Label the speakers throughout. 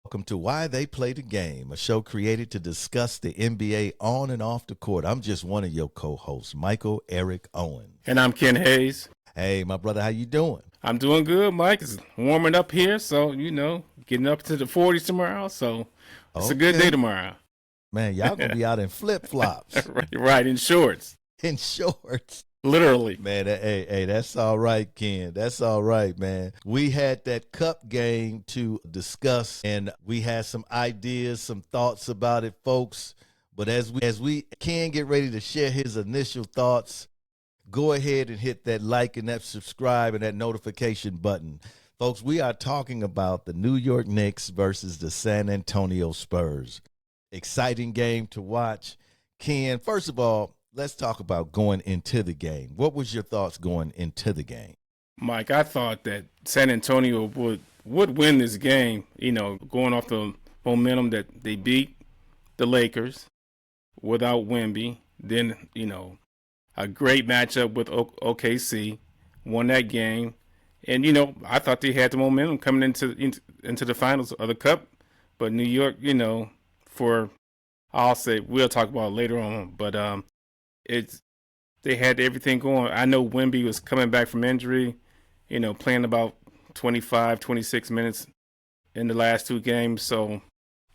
Speaker 1: Welcome to Why They Play the Game, a show created to discuss the NBA on and off the court. I'm just one of your co-hosts, Michael Eric Owen.
Speaker 2: And I'm Ken Hayes.
Speaker 1: Hey, my brother, how you doing?
Speaker 2: I'm doing good, Mike. It's warming up here, so, getting up to the 40s tomorrow, so it's a good day tomorrow.
Speaker 1: Man, y'all gonna be out in flip-flops.
Speaker 2: Right, in shorts.
Speaker 1: In shorts.
Speaker 2: Literally.
Speaker 1: Man, hey, that's all right, Ken. That's all right, man. We had that cup game to discuss, and we had some ideas, some thoughts about it, folks. But as we Ken get ready to share his initial thoughts, go ahead and hit that like and that subscribe and that notification button. Folks, we are talking about the New York Knicks versus the San Antonio Spurs. Exciting game to watch. Ken, first of all, let's talk about going into the game. What was your thoughts going into the game?
Speaker 2: Mike, I thought that San Antonio would win this game, going off the momentum that they beat the Lakers without Wemby. Then, a great matchup with OKC, won that game. And, I thought they had the momentum coming into the finals of the Cup. But New York, we'll talk about it later on. But they had everything going. I know Wemby was coming back from injury, playing about 25, 26 minutes in the last two games. So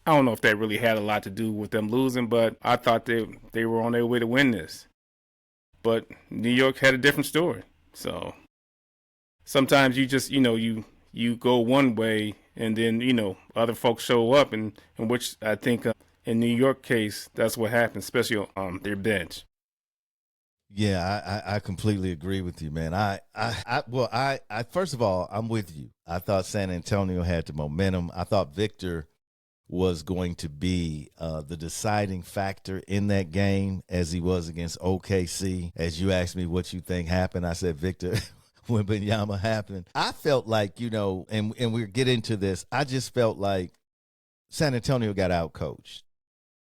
Speaker 2: I don't know if that really had a lot to do with them losing, but I thought they were on their way to win this. But New York had a different story. So sometimes you just, you go one way and then, other folks show up, and which I think in New York case, that's what happened, especially on their bench.
Speaker 1: Yeah, I completely agree with you, man. I first of all, I'm with you. I thought San Antonio had the momentum. I thought Victor was going to be the deciding factor in that game, as he was against OKC. As you asked me what you think happened, I said Victor Wembanyama happened. I felt like, and we'll get into this, I just felt like San Antonio got outcoached.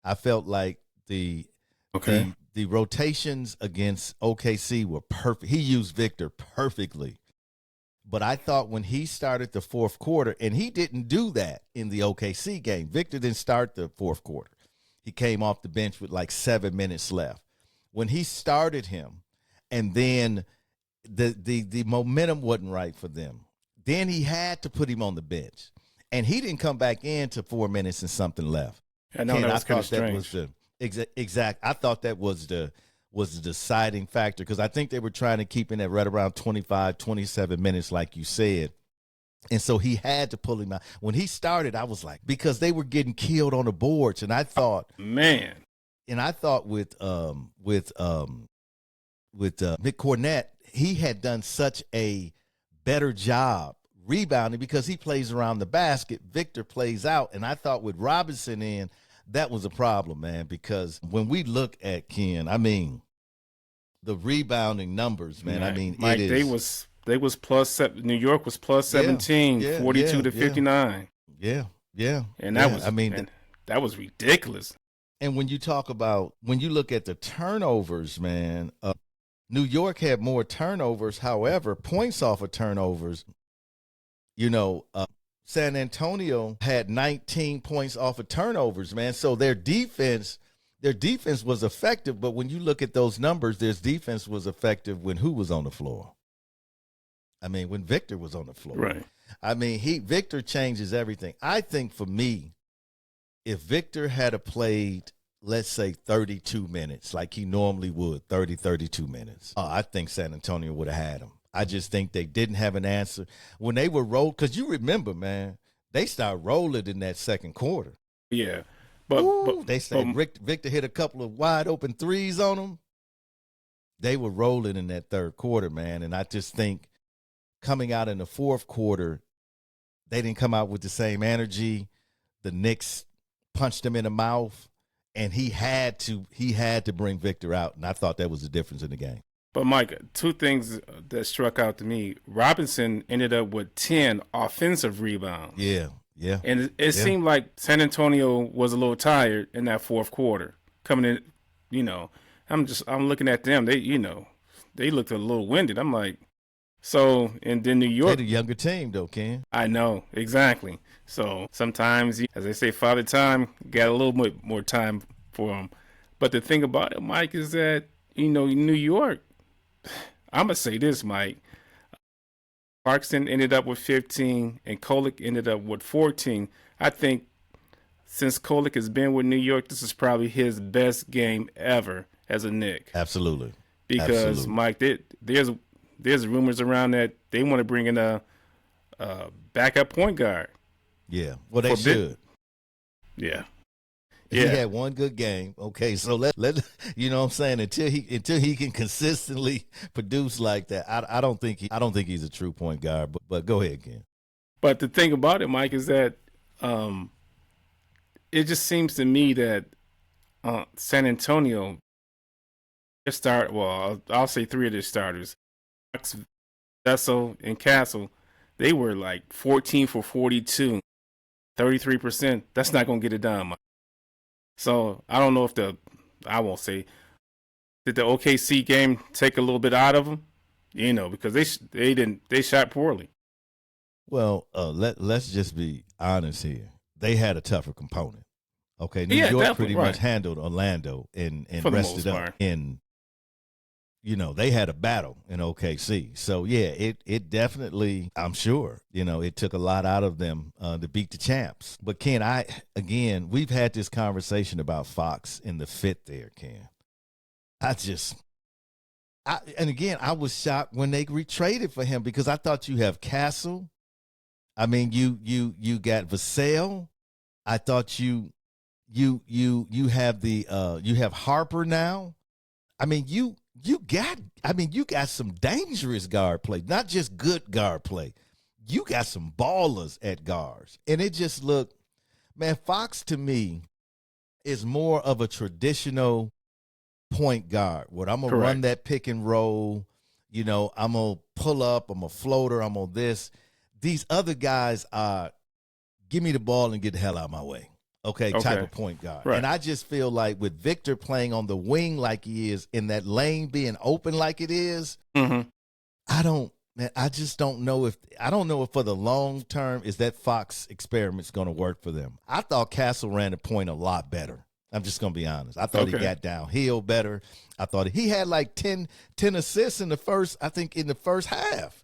Speaker 1: I felt like the rotations against OKC were perfect. He used Victor perfectly. But I thought when he started the fourth quarter, and he didn't do that in the OKC game. Victor didn't start the fourth quarter. He came off the bench with like 7 minutes left. When he started him, and then the momentum wasn't right for them, then he had to put him on the bench. And he didn't come back in to 4 minutes and something left.
Speaker 2: I know, that was kind of strange.
Speaker 1: I thought that was the deciding factor, because I think they were trying to keep him at right around 25, 27 minutes, like you said. And so he had to pull him out. When he started, I was like, because they were getting killed on the boards. And I thought,
Speaker 2: man.
Speaker 1: And I thought with Mick Cornett, he had done such a better job rebounding because he plays around the basket. Victor plays out. And I thought with Robinson in, that was a problem, man, because when we look at Ken, the rebounding numbers, man,
Speaker 2: Mike, they was plus, New York was plus 17, 42 to 59.
Speaker 1: Yeah.
Speaker 2: And that was ridiculous.
Speaker 1: And when you look at the turnovers, man, New York had more turnovers. However, points off of turnovers, San Antonio had 19 points off of turnovers, man. So their defense was effective. But when you look at those numbers, their defense was effective when who was on the floor? When Victor was on the floor.
Speaker 2: Right.
Speaker 1: Victor changes everything. I think for me, if Victor had played, let's say 32 minutes, like he normally would, 32 minutes, I think San Antonio would have had him. I just think they didn't have an answer. When they were rolled, because you remember, man, they started rolling in that second quarter.
Speaker 2: Yeah.
Speaker 1: But Victor hit a couple of wide open threes on them. They were rolling in that third quarter, man. And I just think coming out in the fourth quarter, they didn't come out with the same energy. The Knicks punched him in the mouth, and he had to bring Victor out. And I thought that was the difference in the game.
Speaker 2: But, Mike, two things that struck out to me. Robinson ended up with 10 offensive rebounds.
Speaker 1: Yeah.
Speaker 2: And it seemed like San Antonio was a little tired in that fourth quarter. Coming in, I'm looking at them. They looked a little winded. I'm like, and then New York.
Speaker 1: They're the younger team, though, Ken.
Speaker 2: I know, exactly. So sometimes, as they say, Father Time got a little bit more time for him. But the thing about it, Mike, is that, New York, I'm going to say this, Mike. Clarkson ended up with 15 and Kolek ended up with 14. I think since Kolek has been with New York, this is probably his best game ever as a Knick.
Speaker 1: Absolutely.
Speaker 2: Because,
Speaker 1: Absolutely.
Speaker 2: Mike, there's rumors around that they want to bring in a backup point guard.
Speaker 1: Yeah. Well, they should.
Speaker 2: Yeah.
Speaker 1: He had one good game. Okay, so let you know what I'm saying, until he can consistently produce like that. I don't think he's a true point guard, but go ahead, Ken.
Speaker 2: But the thing about it, Mike, is that it just seems to me that San Antonio I'll say three of their starters, Fox, Vessel, and Castle, they were like 14 for 42, 33%. That's not going to get it done, Mike. So I don't know if I won't say, did the OKC game take a little bit out of them? Because they shot poorly.
Speaker 1: Well, let's just be honest here. They had a tougher component. Okay, New
Speaker 2: Yeah,
Speaker 1: York pretty
Speaker 2: right.
Speaker 1: much handled Orlando and
Speaker 2: For the
Speaker 1: rested
Speaker 2: most
Speaker 1: up.
Speaker 2: part.
Speaker 1: And they had a battle in OKC. So yeah, it definitely, I'm sure, it took a lot out of them to beat the champs. But Ken, we've had this conversation about Fox and the fit there, Ken. I was shocked when they retraded for him, because I thought you have Castle. I mean, you got Vassell. I thought you have you have Harper now. I mean, you got some dangerous guard play, not just good guard play. You got some ballers at guards. And it just looked, man, Fox to me is more of a traditional point guard, where I'm going to run that pick and roll. I'm going to pull up, I'm a floater, I'm on this. These other guys are, give me the ball and get the hell out of my way. Okay, type of point guard.
Speaker 2: Right.
Speaker 1: And I just feel like with Victor playing on the wing like he is, in that lane being open like it is, I just don't know if for the long term is that Fox experiment's going to work for them. I thought Castle ran the point a lot better. I'm just going to be honest. I thought he got downhill better. I thought he had like 10 assists in the first half.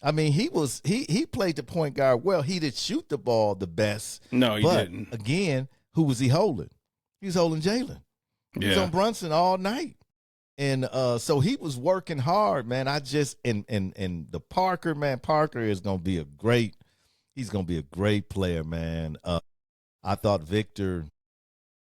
Speaker 1: I mean, he played the point guard well. He didn't shoot the ball the best.
Speaker 2: No, he didn't.
Speaker 1: Again, who was he holding? He was holding Jalen. He was on Brunson all night. And so he was working hard, man. And the Parker, man, Parker is going to be he's going to be a great player, man. I thought Victor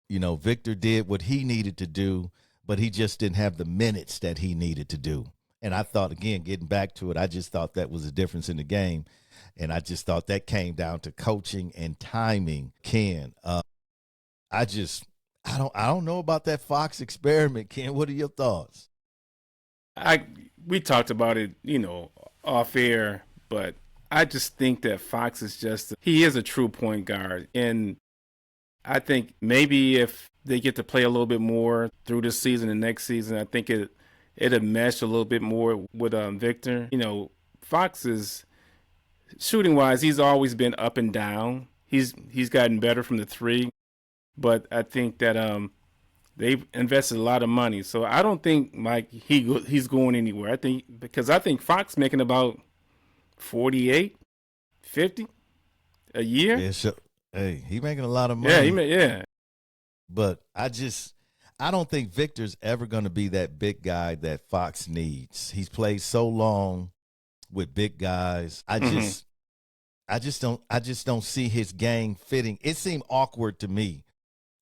Speaker 1: did what he needed to do, but he just didn't have the minutes that he needed to do. And I thought, again, getting back to it, I just thought that was a difference in the game. And I just thought that came down to coaching and timing. Ken, I don't know about that Fox experiment, Ken. What are your thoughts?
Speaker 2: We talked about it, off air, but I just think that Fox is he is a true point guard. And I think maybe if they get to play a little bit more through this season and next season, I think it'll mesh a little bit more with Victor. Fox is, shooting wise, he's always been up and down. He's gotten better from the three, but I think that they've invested a lot of money. So I don't think Mike he's going anywhere. I think Fox making about 48, 50 a year.
Speaker 1: Yeah, sure. Hey, he making a lot of money.
Speaker 2: Yeah.
Speaker 1: But I don't think Victor's ever going to be that big guy that Fox needs. He's played so long with big guys. I just don't see his game fitting. It seemed awkward to me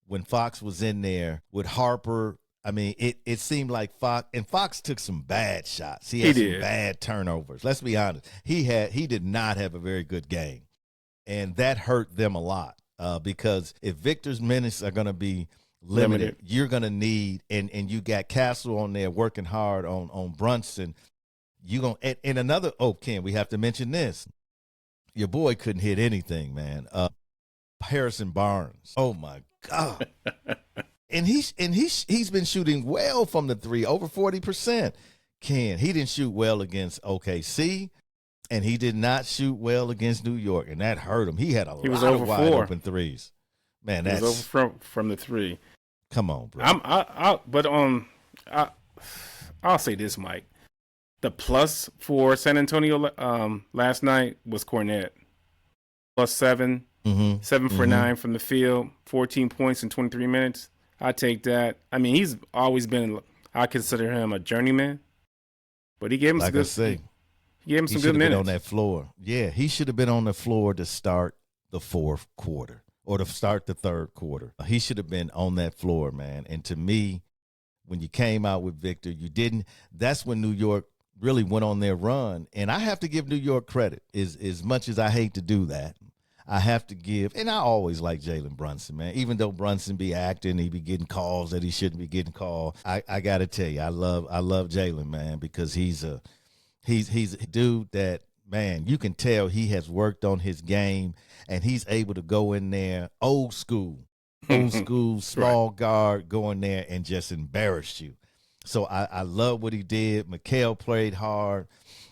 Speaker 1: when Fox was in there with Harper. I mean, it seemed like Fox took some bad shots. He had some bad turnovers. Let's be honest. He did not have a very good game. And that hurt them a lot because if Victor's minutes are going to be limited, you're going to need, and you got Castle on there working hard on Brunson. You going and another, Ken, we have to mention this. Your boy couldn't hit anything, man. Harrison Barnes. Oh my God. and he's been shooting well from the three, over 40%. Ken, he didn't shoot well against OKC. And he did not shoot well against New York, and that hurt him. He had a
Speaker 2: He was
Speaker 1: lot
Speaker 2: over
Speaker 1: of wide
Speaker 2: 4.
Speaker 1: open threes. Man,
Speaker 2: He was
Speaker 1: that's
Speaker 2: over from the 3.
Speaker 1: come on, bro.
Speaker 2: I'll say this, Mike. The plus for San Antonio last night was Cornette. Plus 7, 7 for 9 from the field, 14 points in 23 minutes. I take that. I mean, he's always been. I consider him a journeyman, but he gave him
Speaker 1: like
Speaker 2: some good.
Speaker 1: I say,
Speaker 2: he gave him some
Speaker 1: should
Speaker 2: good
Speaker 1: have been
Speaker 2: minutes
Speaker 1: on that floor. Yeah, he should have been on the floor to start the fourth quarter or to start the third quarter. He should have been on that floor, man. And to me, when you came out with Victor, you didn't. That's when New York really went on their run. And I have to give New York credit. As much as I hate to do that, I have to give, and I always like Jalen Brunson, man. Even though Brunson be acting, he be getting calls that he shouldn't be getting called. I got to tell you, I love Jalen, man, because he's a dude that, man, you can tell he has worked on his game, and he's able to go in there, old school, small guard, go in there and just embarrass you. So I love what he did. Mikal played hard.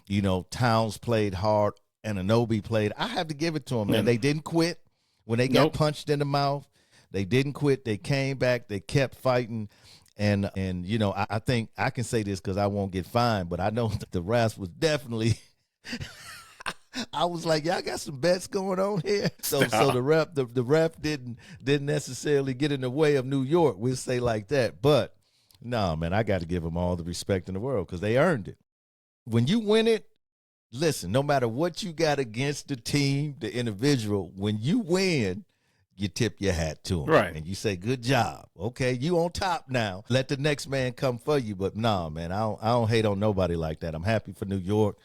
Speaker 1: You know, Towns played hard. And Anunoby played. I have to give it to them, man. They didn't quit when they got punched in the mouth. They didn't quit. They came back. They kept fighting. And you know, I think I can say this because I won't get fined, but I know that the refs was definitely I was like, y'all got some bets going on here. So the ref didn't necessarily get in the way of New York. We'll say like that. But no, man, I got to give them all the respect in the world because they earned it. When you win it, listen, no matter what you got against the team, the individual, when you win, you tip your hat to them.
Speaker 2: Right.
Speaker 1: And you say, good job. Okay, you on top now. Let the next man come for you. But nah, man, I don't hate on nobody like that. I'm happy for New York.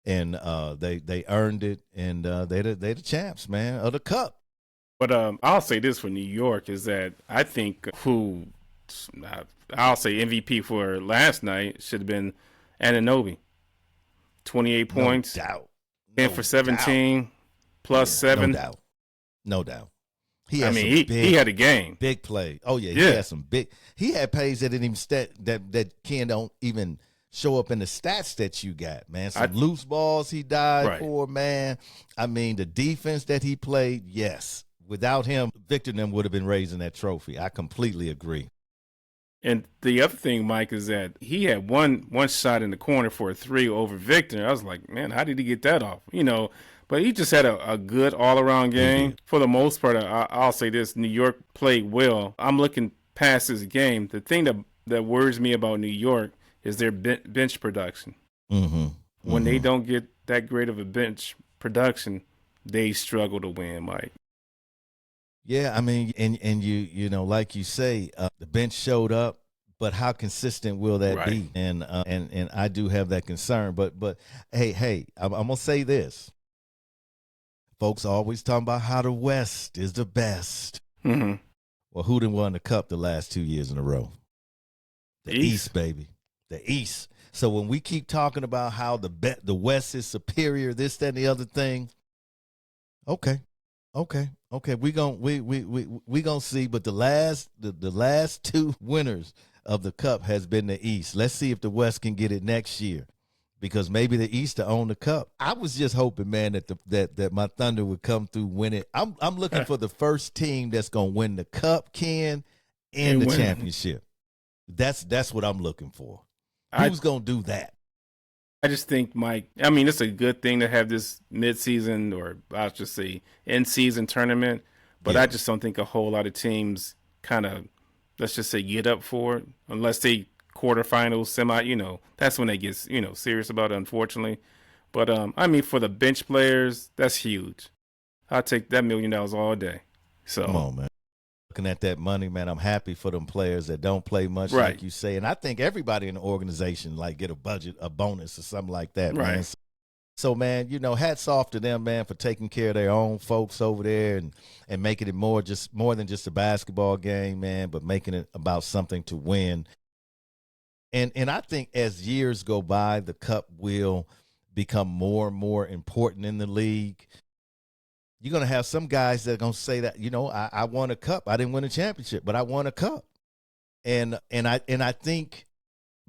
Speaker 1: And they earned it. And they the champs, man, of the cup.
Speaker 2: But I'll say this for New York is that I think I'll say MVP for last night should have been Anunoby. 28 points.
Speaker 1: No doubt.
Speaker 2: 10 for 17, plus 7.
Speaker 1: No doubt. He
Speaker 2: had a game.
Speaker 1: Big play. Oh, yeah. He had some big. He had plays that didn't even that don't even show up in the stats that you got, man. Some loose balls he died for, man. I mean, the defense that he played, yes. Without him, Victor and them would have been raising that trophy. I completely agree.
Speaker 2: And the other thing, Mike, is that he had one shot in the corner for a 3 over Victor. I was like, man, how did he get that off? You know, but he just had a good all-around game. For the most part, I'll say this, New York played well. I'm looking past this game. The thing that worries me about New York is their bench production. When they don't get that great of a bench production, they struggle to win, Mike.
Speaker 1: Yeah, I mean, and you know, like you say, the bench showed up, but how consistent will that be? And I do have that concern. But hey, I'm gonna say this. Folks always talking about how the West is the best. Well, who done won the cup the last 2 years in a row? The East, baby, the East. So when we keep talking about how the West is superior, this, that, and the other thing, okay, we gonna see. But the last 2 winners of the cup has been the East. Let's see if the West can get it next year, because maybe the East to own the cup. I was just hoping, man, that my Thunder would come through, win it. I'm looking for the first team that's gonna win the cup, Ken, and the championship. That's what I'm looking for. Who's gonna do that?
Speaker 2: I just think, Mike, I mean, it's a good thing to have this midseason, or I'll just say in-season tournament, but I just don't think a whole lot of teams kind of, let's just say, get up for it, unless they quarterfinals, semi, you know, that's when they get, you know, serious about it, unfortunately. But, I mean, for the bench players, that's huge. I'll take that $1 million all day. So
Speaker 1: come on, man. Looking at that money, man, I'm happy for them players that don't play much, like you say. And I think everybody in the organization, like, get a bonus or something like that, man. So, man, you know, hats off to them, man, for taking care of their own folks over there and making it more than just a basketball game, man, but making it about something to win. And I think as years go by, the cup will become more and more important in the league. You're going to have some guys that are going to say that, you know, I won a cup. I didn't win a championship, but I won a cup. And I think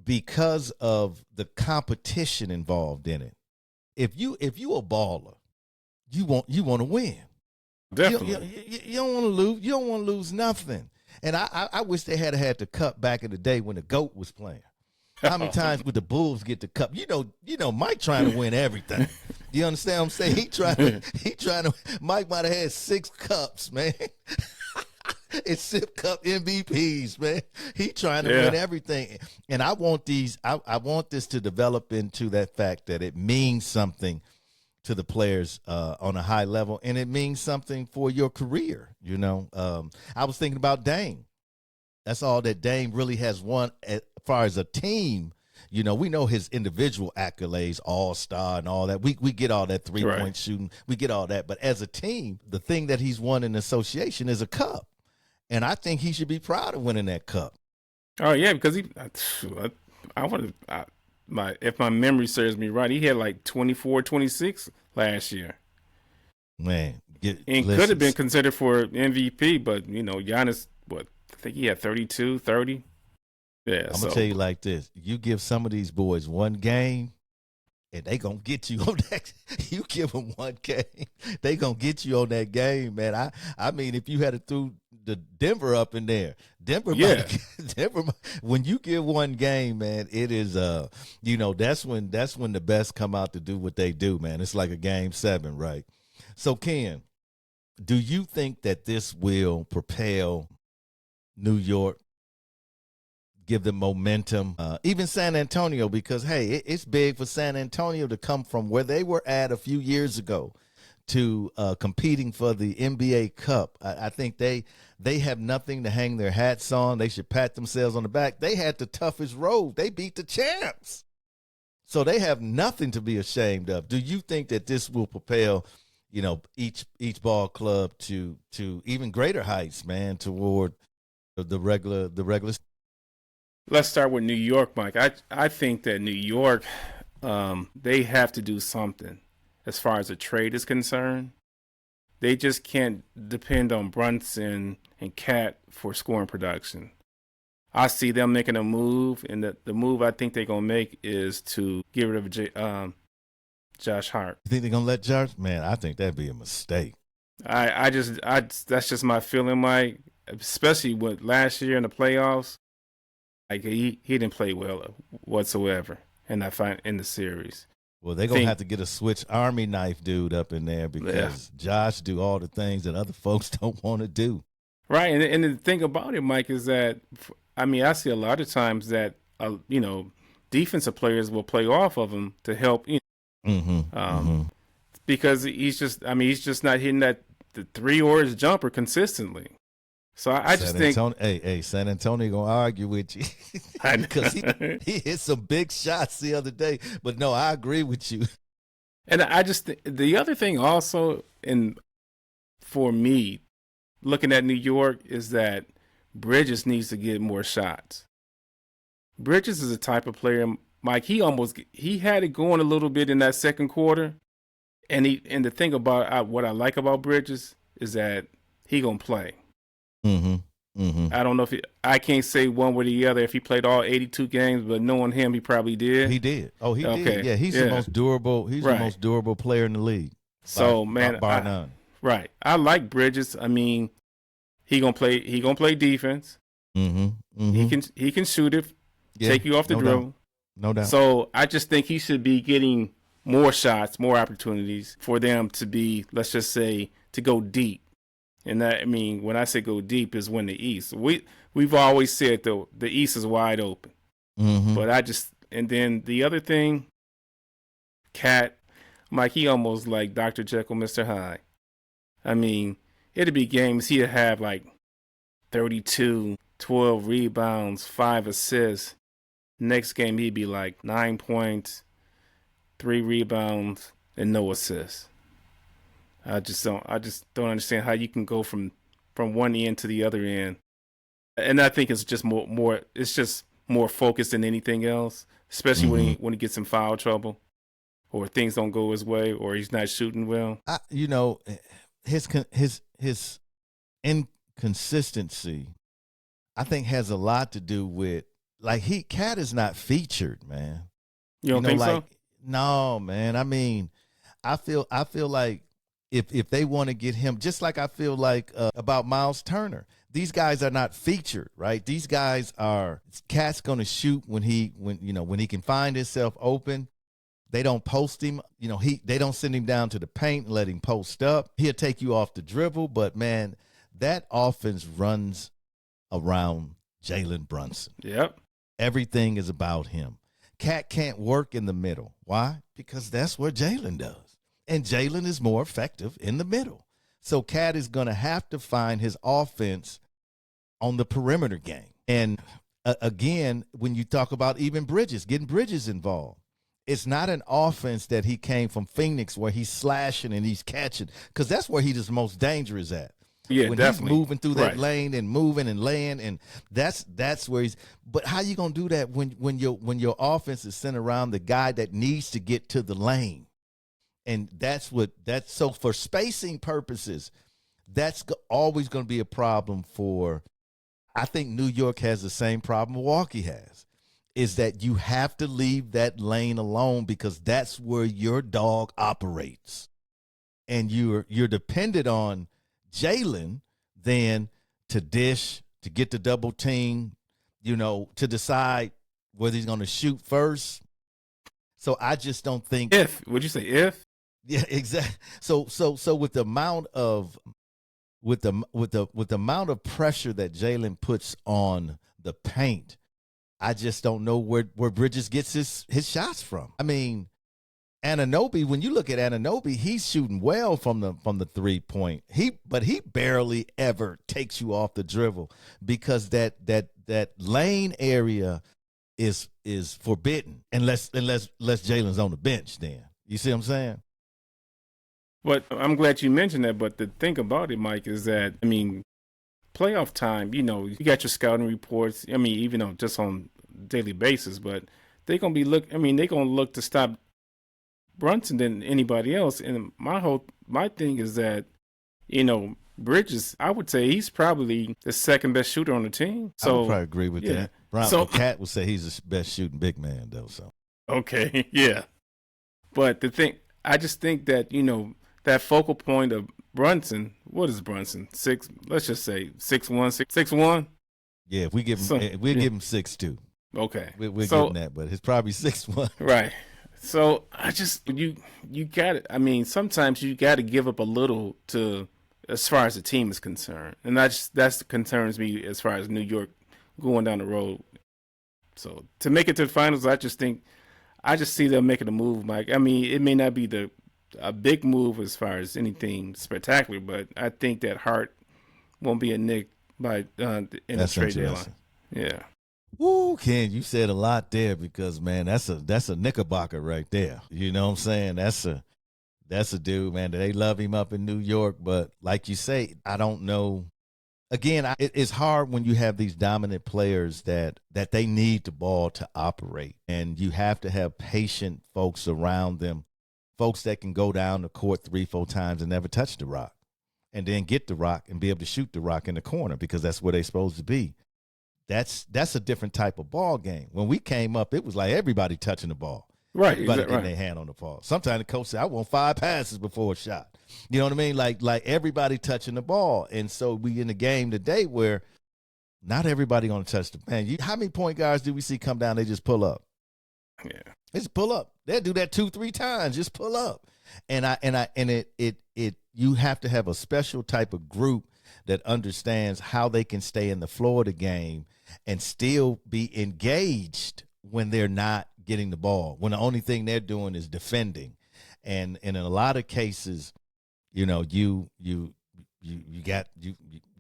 Speaker 1: because of the competition involved in it, if you a baller, you want to win.
Speaker 2: Definitely.
Speaker 1: You don't want to lose. You don't want to lose nothing. And I wish they had the cup back in the day when the GOAT was playing. How many times would the Bulls get the cup? You know, Mike trying to win everything. You understand what I'm saying? He trying to. Mike might have had 6 cups, man. It's SIP Cup MVPs, man. He trying to win everything. And I want I want this to develop into that fact that it means something to the players on a high level, and it means something for your career. You know, I was thinking about Dame. That's all that Dame really has won as far as a team. You know, we know his individual accolades, all-star and all that. We get all that three-point shooting. We get all that. But as a team, the thing that he's won in association is a cup. And I think he should be proud of winning that cup.
Speaker 2: Oh, yeah, because if my memory serves me right, he had like 24, 26 last year.
Speaker 1: Man.
Speaker 2: Could have been considered for MVP, but, you know, Giannis, I think he had 32, 30. Yeah,
Speaker 1: I'm going to tell you like this. You give some of these boys one game, and they going to get you on that. You give them one game, they going to get you on that game, man. I mean, if you had to throw the Denver up in there, Denver, when you give one game, man, it is, you know, that's when the best come out to do what they do, man. It's like a game 7, right? So, Ken, do you think that this will propel New York, give them momentum, even San Antonio, because, hey, it's big for San Antonio to come from where they were at a few years ago to competing for the NBA Cup. I think they have nothing to hang their hats on. They should pat themselves on the back. They had the toughest road. They beat the champs. So they have nothing to be ashamed of. Do you think that this will propel, you know, each ball club to even greater heights, man, toward the regular?
Speaker 2: Let's start with New York, Mike. I think that New York, they have to do something as far as the trade is concerned. They just can't depend on Brunson and Cat for scoring production. I see them making a move, and the move I think they're going to make is to get rid of Josh Hart.
Speaker 1: You think they're going to let Josh? Man, I think that'd be a mistake.
Speaker 2: That's just my feeling, Mike, especially with last year in the playoffs. Like he didn't play well whatsoever, and I find in the series.
Speaker 1: Well, they're going to have to get a switch army knife dude up in there because Josh do all the things that other folks don't want to do.
Speaker 2: Right, and the thing about it, Mike, is that, I mean, I see a lot of times that, you know, defensive players will play off of him to help, you know, because he's just not hitting the 3 or his jumper consistently. So I just think,
Speaker 1: hey, San Antonio gonna argue with you because he hit some big shots the other day. But no, I agree with you.
Speaker 2: And I just the other thing also, and for me, looking at New York, is that Bridges needs to get more shots. Bridges is a type of player, Mike. He had it going a little bit in that second quarter, and the thing about what I like about Bridges is that he gonna play. I don't know I can't say one way or the other if he played all 82 games, but knowing him, he probably did.
Speaker 1: He did. Oh, he did. Yeah, he's the most durable. He's the most durable player in the league.
Speaker 2: So,
Speaker 1: bar none.
Speaker 2: Right. I like Bridges. I mean, he gonna play. He gonna play defense. He can shoot it. Take you off the dribble.
Speaker 1: No doubt.
Speaker 2: So I just think he should be getting more shots, more opportunities for them to be, let's just say, to go deep. And that, I mean, when I say go deep, is win the East. We've always said the East is wide open. But and then the other thing, Cat, Mike, he almost like Dr. Jekyll, Mr. Hyde. I mean, it'd be games he'd have like 32, 12 rebounds, 5 assists. Next game he'd be like 9 points, 3 rebounds, and no assists. I just don't understand how you can go from one end to the other end. And I think it's just more focused than anything else, especially when he gets in foul trouble or things don't go his way or he's not shooting well.
Speaker 1: You know, his inconsistency, I think, has a lot to do with, like, Cat is not featured, man.
Speaker 2: You don't think so?
Speaker 1: No, man. I mean, I feel like if they want to get him, just like I feel like about Miles Turner, these guys are not featured, right? These guys are Cat's going to shoot when he can find himself open. They don't post him, they don't send him down to the paint and let him post up. He'll take you off the dribble, but man, that offense runs around Jalen Brunson.
Speaker 2: Yep.
Speaker 1: Everything is about him. Cat can't work in the middle. Why? Because that's what Jalen does. And Jalen is more effective in the middle. So Cat is going to have to find his offense on the perimeter game. And again, when you talk about even Bridges, getting Bridges involved, it's not an offense that he came from Phoenix where he's slashing and he's catching, because that's where he's the most dangerous at.
Speaker 2: Yeah,
Speaker 1: when
Speaker 2: definitely.
Speaker 1: he's moving through that
Speaker 2: Right.
Speaker 1: lane and moving and laying, and that's where he's. But how you gonna do that when your offense is centered around the guy that needs to get to the lane? And that's so for spacing purposes, that's always going to be a problem for. I think New York has the same problem Milwaukee has, is that you have to leave that lane alone because that's where your dog operates, and you're dependent on Jalen then to dish, to get the double team, to decide whether he's going to shoot first. So I just don't think.
Speaker 2: Would you say if?
Speaker 1: Yeah, exactly. So with the amount of amount of pressure that Jalen puts on the paint, I just don't know where Bridges gets his shots from. I mean, Anunoby, when you look at Anunoby, he's shooting well from the 3-point. But he barely ever takes you off the dribble because that lane area is forbidden unless Jalen's on the bench. Then you see what I'm saying?
Speaker 2: But I'm glad you mentioned that. But the thing about it, Mike, is that, I mean, playoff time, you got your scouting reports. I mean, even though just on a daily basis, but they're going to they're going to look to stop Brunson than anybody else. And my thing is that, Bridges, I would say he's probably the second best shooter on the team. So
Speaker 1: I would probably agree with that.
Speaker 2: So
Speaker 1: Cat would say he's the best shooting big man, though. So
Speaker 2: okay, yeah. But I just think that, that focal point of Brunson, what is Brunson? Let's just say 6'1", 6'1"?
Speaker 1: Yeah, if we give him, we'll give him 6'2".
Speaker 2: Okay.
Speaker 1: We'll give him that, but it's probably 6'1".
Speaker 2: Right. So I just, you got it. I mean, sometimes you got to give up a little as far as the team is concerned. And that concerns me as far as New York going down the road. So to make it to the finals, I just see them making a move, Mike. I mean, it may not be a big move as far as anything spectacular, but I think that Hart won't be a Knick in the trade deadline. Yeah.
Speaker 1: Woo, Ken, you said a lot there because, man, that's a Knickerbocker right there. You know what I'm saying? That's a dude, man. They love him up in New York, but like you say, I don't know. Again, it's hard when you have these dominant players that they need the ball to operate, and you have to have patient folks around them, folks that can go down the court 3-4 times and never touch the rock, and then get the rock and be able to shoot the rock in the corner because that's where they're supposed to be. That's a different type of ball game. When we came up, it was like everybody touching the ball.
Speaker 2: Right.
Speaker 1: Everybody
Speaker 2: Exactly.
Speaker 1: getting their hand on the ball. Sometimes the coach said, I want 5 passes before a shot. You know what I mean? Like everybody touching the ball. And so we in the game today where not everybody going to touch the man. How many point guards do we see come down? They just pull up.
Speaker 2: Yeah.
Speaker 1: They just pull up. They'll do that 2-3 times. Just pull up. And you have to have a special type of group that understands how they can stay in the flow of the game and still be engaged when they're not getting the ball, when the only thing they're doing is defending. And in a lot of cases, you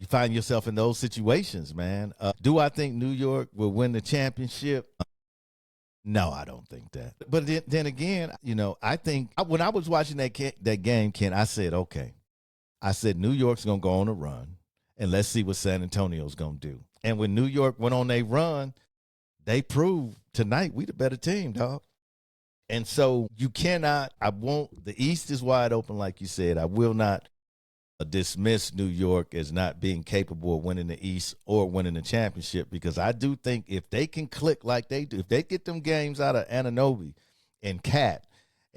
Speaker 1: find yourself in those situations, man. Do I think New York will win the championship? No, I don't think that. But then again, I think when I was watching that game, Ken, I said, okay. I said, New York's going to go on a run, and let's see what San Antonio's going to do. And when New York went on a run, they proved tonight we the better team, dog. And so you cannot, the East is wide open, like you said. I will not dismiss New York as not being capable of winning the East or winning the championship, because I do think if they can click like they do, if they get them games out of Anunoby and Cat,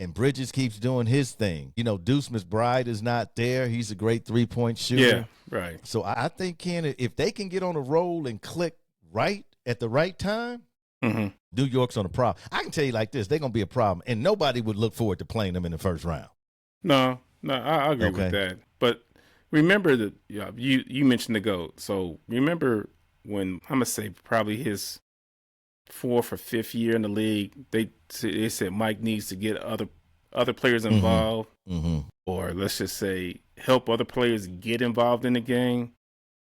Speaker 1: and Bridges keeps doing his thing. You know, Deuce McBride is not there. He's a great 3-point shooter.
Speaker 2: Yeah, right.
Speaker 1: So I think, Ken, if they can get on a roll and click right at the right time, New York's on a problem. I can tell you like this, they're going to be a problem, and nobody would look forward to playing them in the first round.
Speaker 2: No, I agree with that. But remember that you mentioned the GOAT. So remember when, I'm going to say probably his 4th or 5th year in the league, they said Mike needs to get other players involved, or let's just say help other players get involved in the game.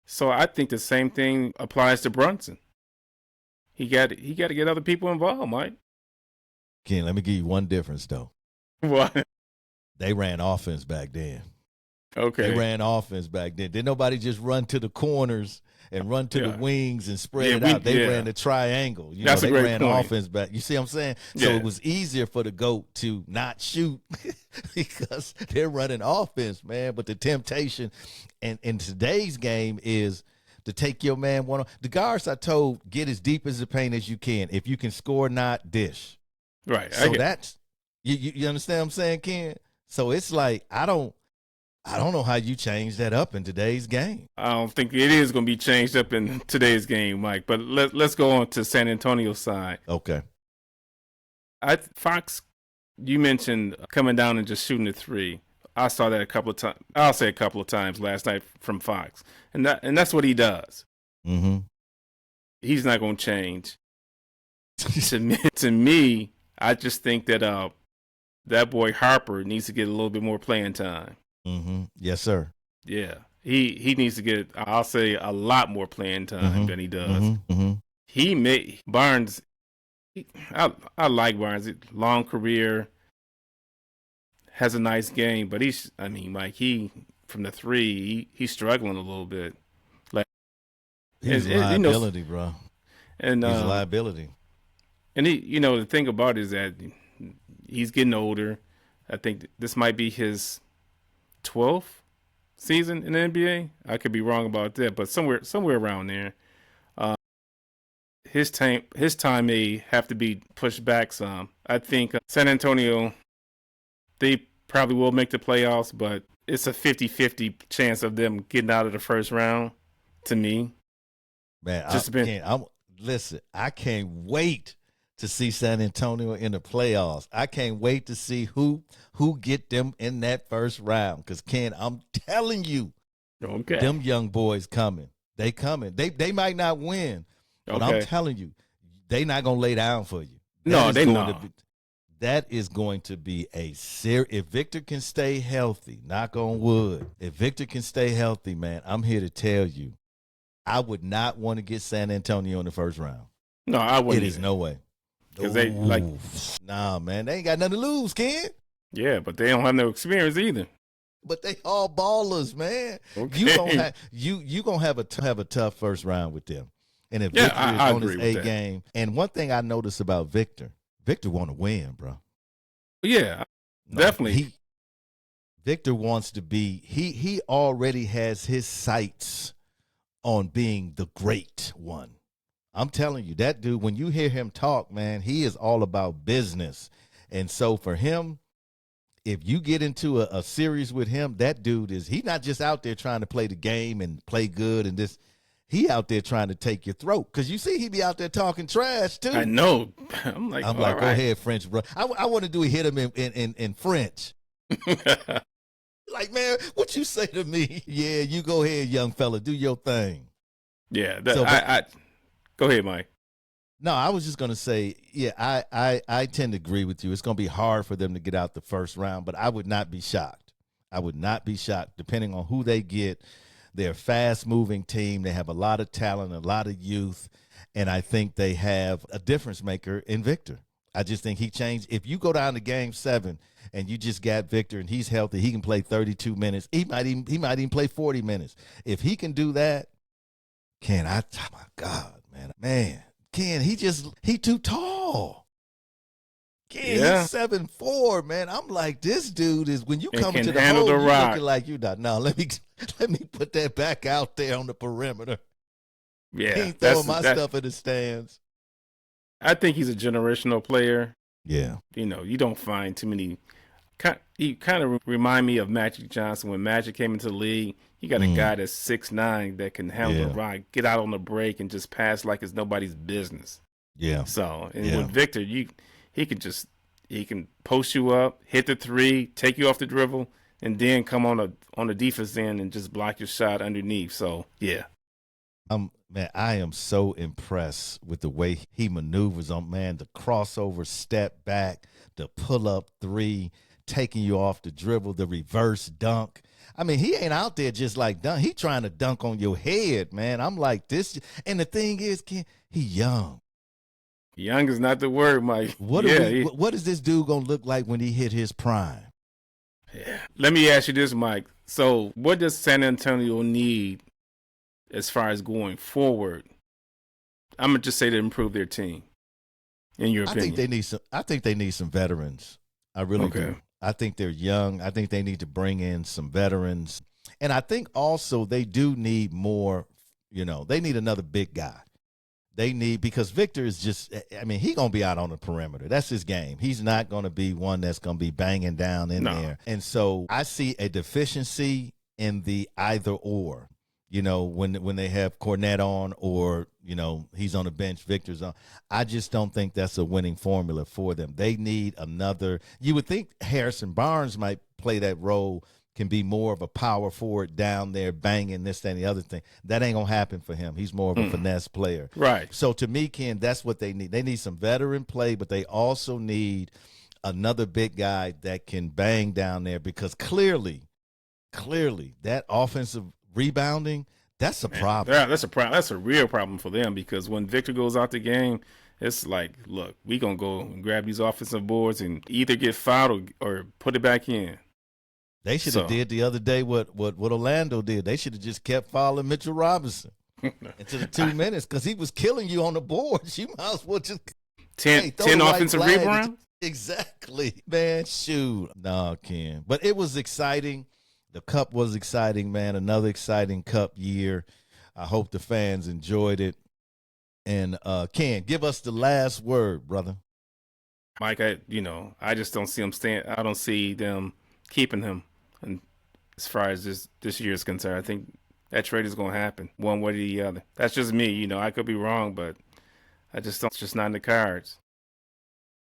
Speaker 2: So I think the same thing applies to Brunson. He got to get other people involved, Mike.
Speaker 1: Ken, let me give you one difference though.
Speaker 2: What?
Speaker 1: They ran offense back then.
Speaker 2: Okay.
Speaker 1: They ran offense back then. Didn't nobody just run to the corners and run to the wings and spread it out. They ran the triangle. You know, they ran offense back. You see what I'm saying? So it was easier for the GOAT to not shoot because they're running offense, man. But the temptation in today's game is to take your man one on. The guards I told, get as deep as the paint as you can. If you can score, not dish.
Speaker 2: Right.
Speaker 1: So that's you understand what I'm saying, Ken? So it's like I don't know how you change that up in today's game.
Speaker 2: I don't think it is going to be changed up in today's game, Mike. But let's go on to San Antonio's side.
Speaker 1: Okay.
Speaker 2: Fox, you mentioned coming down and just shooting a three. I saw that a couple of times. I'll say a couple of times last night from Fox, and that's what he does. He's not going to change. To me, I just think that that boy Harper needs to get a little bit more playing time.
Speaker 1: Yes, sir.
Speaker 2: Yeah, he needs to get, I'll say, a lot more playing time than he does. He made Barnes. I like Barnes. Long career, has a nice game, but Mike, from the three, he's struggling a little bit. Like
Speaker 1: he's a liability, bro.
Speaker 2: And
Speaker 1: he's a liability.
Speaker 2: And the thing about it is that he's getting older. I think this might be his 12th season in the NBA. I could be wrong about that, but somewhere around there. His time may have to be pushed back some. I think San Antonio, they probably will make the playoffs, but it's a 50-50 chance of them getting out of the first round, to me.
Speaker 1: Man, listen, I can't wait to see San Antonio in the playoffs. I can't wait to see who get them in that first round. Because, Ken, I'm telling you, them young boys coming. They coming. They might not win, but I'm telling you, they not going to lay down for you. That is going to be a serious. If Victor can stay healthy, knock on wood, if Victor can stay healthy, man, I'm here to tell you, I would not want to get San Antonio in the first round.
Speaker 2: No, I wouldn't.
Speaker 1: It is no way.
Speaker 2: Because
Speaker 1: nah, man, they ain't got nothing to lose, Ken.
Speaker 2: Yeah, but they don't have no experience either.
Speaker 1: But they all ballers, man.
Speaker 2: Okay.
Speaker 1: You gonna have a tough first round with them. And if Victor is on his A game, and one thing I noticed about Victor want to win, bro.
Speaker 2: Yeah, definitely.
Speaker 1: Victor wants to be. He already has his sights on being the great one. I'm telling you, that dude, when you hear him talk, man, he is all about business. And so for him, if you get into a series with him, that dude he's not just out there trying to play the game and play good and this. He out there trying to take your throat. Because you see he be out there talking trash, too.
Speaker 2: I know. I'm like,
Speaker 1: go ahead, French, bro. I want to do hit him in French. Like, man, what you say to me? Yeah, you go ahead, young fella. Do your thing.
Speaker 2: Yeah. Go ahead, Mike.
Speaker 1: No, I was just going to say, yeah, I tend to agree with you. It's going to be hard for them to get out the first round, but I would not be shocked. I would not be shocked, depending on who they get. They're a fast-moving team. They have a lot of talent, a lot of youth, and I think they have a difference maker in Victor. I just think he changed. If you go down to Game 7 and you just got Victor and he's healthy, he can play 32 minutes. He might even play 40 minutes. If he can do that, oh my God, man, Ken, he too tall. Ken, he's 7'4", man. I'm like, this dude is, when you come to the hole, you're looking like you not. No, let me put that back out there on the perimeter.
Speaker 2: Yeah,
Speaker 1: he ain't throwing my stuff in the stands.
Speaker 2: I think he's a generational player.
Speaker 1: Yeah.
Speaker 2: You don't find too many. You kind of remind me of Magic Johnson when Magic came into the league. You got a guy that's 6'9" that can handle the rock, get out on the break, and just pass like it's nobody's business.
Speaker 1: Yeah.
Speaker 2: So, and with Victor, he can post you up, hit the three, take you off the dribble, and then come on the defense end and just block your shot underneath. So, yeah.
Speaker 1: Man, I am so impressed with the way he maneuvers on, man, the crossover step back, the pull-up three, taking you off the dribble, the reverse dunk. I mean, he ain't out there just like dunk. He trying to dunk on your head, man. I'm like this. And the thing is, Ken, he young.
Speaker 2: Young is not the word, Mike.
Speaker 1: What is this dude going to look like when he hit his prime?
Speaker 2: Yeah. Let me ask you this, Mike. So what does San Antonio need as far as going forward? I'm going to just say to improve their team, in your opinion.
Speaker 1: I think they need some veterans. I really do. I think they're young. I think they need to bring in some veterans. And I think also they do need more, they need another big guy. Because Victor is just, I mean, he's going to be out on the perimeter. That's his game. He's not going to be one that's going to be banging down in there. And so I see a deficiency in the either or, when they have Cornette on or, he's on the bench, Victor's on. I just don't think that's a winning formula for them. They need another. You would think Harrison Barnes might play that role, can be more of a power forward down there, banging this, that, and the other thing. That ain't going to happen for him. He's more of a finesse player.
Speaker 2: Right.
Speaker 1: So to me, Ken, that's what they need. They need some veteran play, but they also need another big guy that can bang down there because clearly, that offensive rebounding, that's a problem.
Speaker 2: Yeah, that's a problem. That's a real problem for them because when Victor goes out the game, it's like, look, we going to go and grab these offensive boards and either get fouled or put it back in.
Speaker 1: They should have did the other day what Orlando did. They should have just kept following Mitchell Robinson into the 2 minutes because he was killing you on the boards. You might as well just
Speaker 2: 10 offensive rebounds.
Speaker 1: Exactly, man. Shoot, no, Ken. But it was exciting. The Cup was exciting, man. Another exciting Cup year. I hope the fans enjoyed it. And Ken, give us the last word, brother.
Speaker 2: Mike, I just don't see them staying. I don't see them keeping him. And as far as this year is concerned, I think that trade is going to happen one way or the other. That's just me. I could be wrong, but I just don't. It's just not in the cards.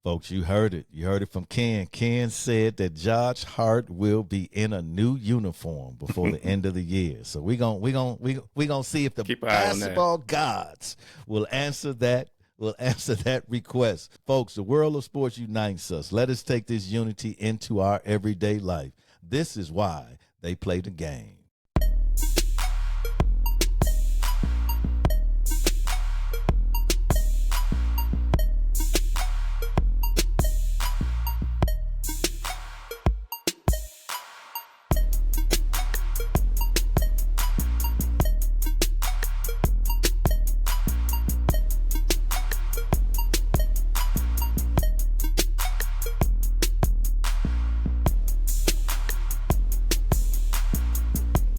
Speaker 1: Folks, you heard it. You heard it from Ken. Ken said that Josh Hart will be in a new uniform before the end of the year. So we gonna see if the basketball gods will answer that. Will answer that request. Folks, the world of sports unites us. Let us take this unity into our everyday life. This is why they play the game.